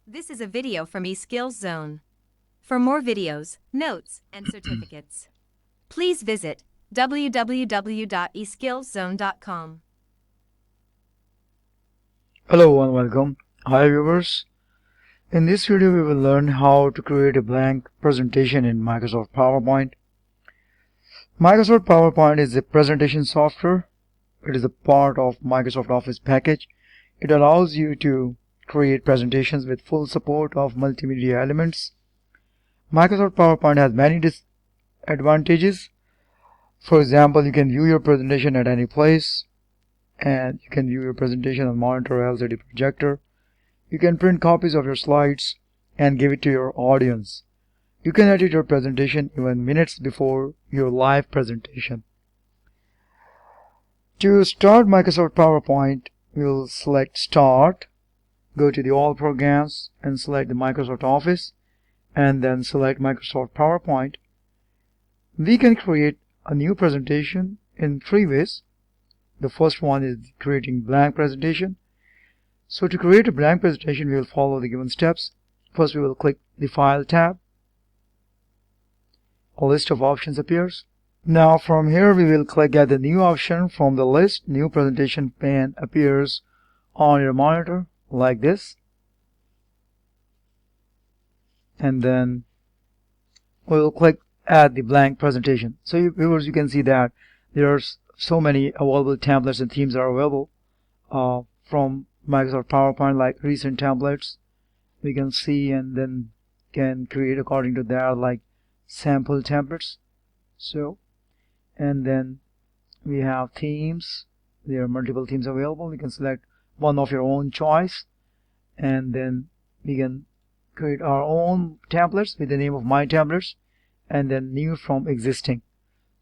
This is a video from eSkills Zone. For more videos, notes, and certificates, please visit www.eskillszone.com. Hello and welcome. Hi viewers. In this video we will learn how to create a blank presentation in Microsoft PowerPoint. Microsoft PowerPoint is a presentation software. It is a part of Microsoft Office package. It allows you to create presentations with full support of multimedia elements. Microsoft PowerPoint has many advantages. For example, you can view your presentation at any place, and you can view your presentation on monitor or LCD projector. You can print copies of your slides and give it to your audience. You can edit your presentation even minutes before your live presentation. To start Microsoft PowerPoint, we'll select Start, go to the All Programs and select the Microsoft Office, and then select Microsoft PowerPoint. We can create a new presentation in three ways. The first one is creating blank presentation. So to create a blank presentation, we will follow the given steps. First, we will click the File tab. A list of options appears. Now from here, we will click at the new option from the list. New presentation pane appears on your monitor like this. And then we will click add the blank presentation. So viewers, you can see that there are so many available templates and themes are available from Microsoft PowerPoint, like recent templates we can see, and then can create according to that, like sample templates. So, and then we have themes. There are multiple themes available. You can select one of your own choice, and then we can create our own templates with the name of my templates, and then new from existing.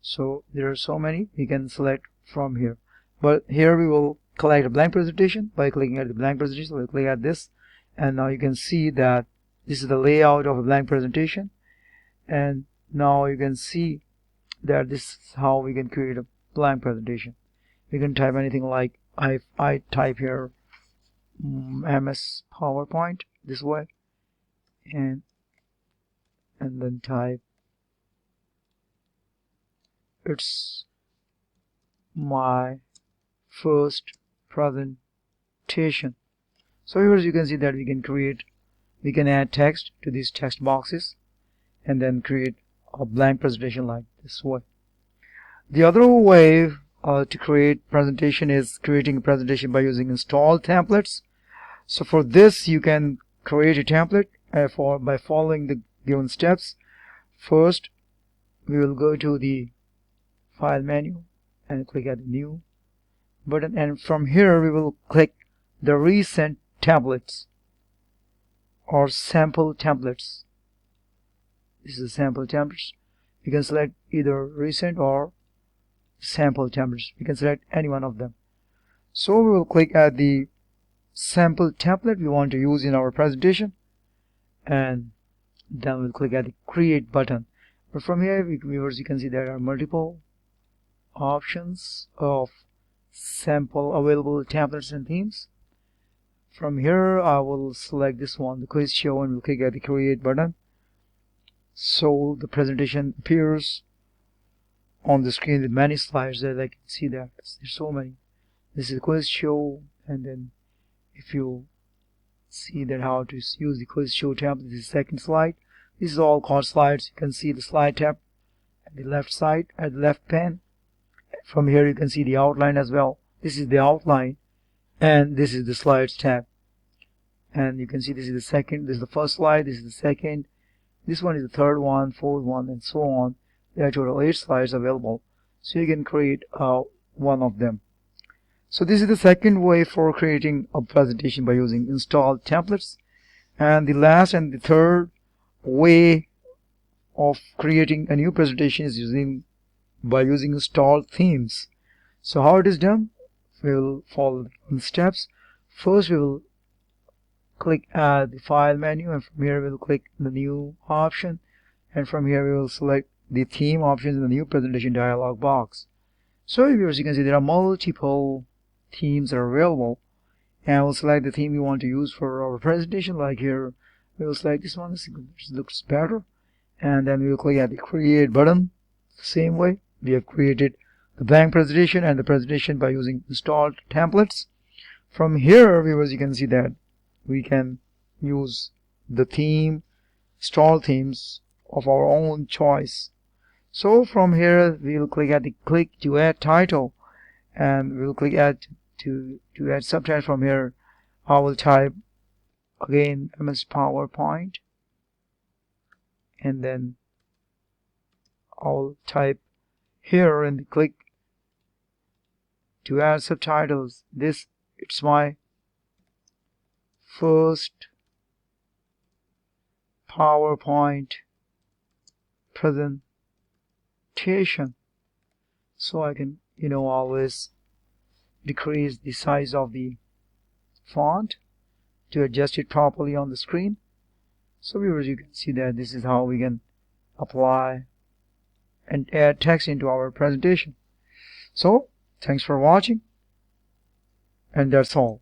So there are so many we can select from here, but here we will collect a blank presentation by clicking at the blank presentation. So we'll click at this, and now you can see that this is the layout of a blank presentation. And now you can see that this is how we can create a blank presentation. We can type anything, like I type here MS PowerPoint this way, and then type it's my first presentation. So here you can see that we can add text to these text boxes and then create a blank presentation like this way. The other way to create presentation is creating a presentation by using installed templates. So for this, you can create a template by following the given steps. First, we will go to the File menu and click at the New button, and from here we will click the Recent Templates or Sample Templates. This is the Sample Templates. You can select either Recent or Sample Templates. You can select any one of them. So we will click at the sample template we want to use in our presentation, and then we'll click at the Create button. But from here, viewers, you can see there are multiple options of sample available templates and themes. From here, I will select this one, the quiz show, and we'll click at the Create button. So the presentation appears on the screen with many slides there. I can see that there's so many. This is the quiz show, and then if you see that how to use the quiz show template, this is the second slide. This is all called slides. You can see the slide tab at the left side, at the left pane. From here you can see the outline as well. This is the outline, and this is the slides tab. And you can see this is the second, this is the first slide, this is the second, this one is the third one, fourth one, and so on. There are total 8 slides available, so you can create one of them. So this is the second way for creating a presentation by using installed templates. And the last and the third way of creating a new presentation is by using installed themes. So how it is done? We will follow the steps. First, we will click at the File menu, and from here we will click the New option, and from here we will select the theme options in the New Presentation dialog box. So viewers, you can see there are multiple themes that are available, and we'll select the theme we want to use for our presentation. Like here, we will select this one. This looks better, and then we will click at the create button. Same way we have created the blank presentation and the presentation by using installed templates. From here, viewers, you can see that we can use the theme, install themes of our own choice. So from here, we'll click at the click to add title, and we'll click add to add subtitle. From here, I will type again MS PowerPoint, and then I'll type here and click to add subtitles. It's my first PowerPoint presentation, so I can always decrease the size of the font to adjust it properly on the screen. So viewers, you can see that this is how we can apply and add text into our presentation. So thanks for watching, and that's all.